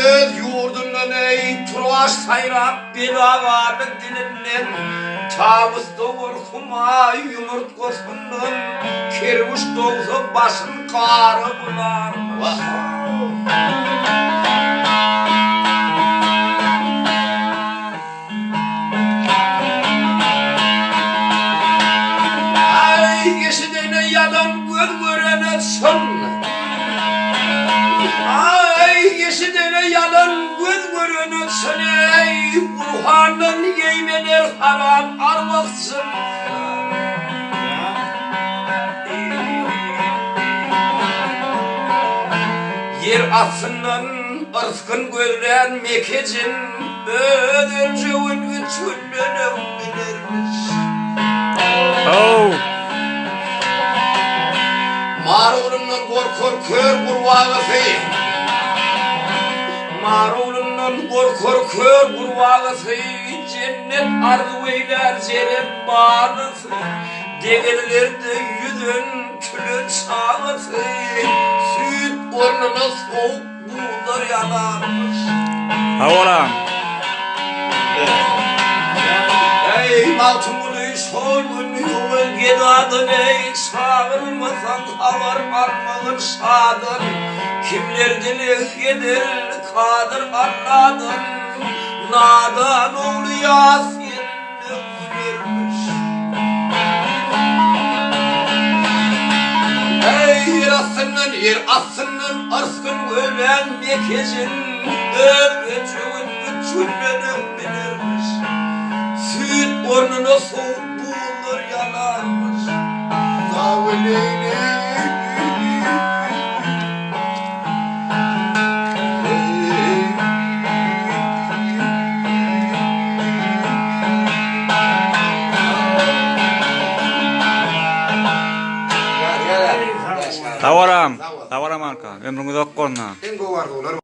öz yurdundan ey turvaş sayrap bedavarlı dilinden Tavus doğur kuma yumurtkosundan kervuş doğsa başın karı bular. Ay yeşidene yalan göz son. Ay yeşidene yalan göz son ey Burhan'ın yeymeler haram arvaksın. Yer altından ırskın gözler mekecin ödünce üçünden bilirmiş. Marulundan korkor kör kurvağısı Marulundan korkor kör kurvağısı cennet ardı eyler cennet bağlısı Degellerde yüzün külün çağısı Süt ornuna soğuk buğular yanarmış. Havalan. Ey maltumunu sorgun yolun gedadın ey çağırmasan havar armağın şadın Kimler dilik yedir kadir anladın Nadan oğlu Yasin'le vermiş. Ey yer aslının arskın ölen mekecin Öpücüğün üçünden bilirmiş. Süt burnuna soğuk buğular yanarmış. Davuleyli Tawaram marka. Ömrüňiz okkonna. En gowardy olar.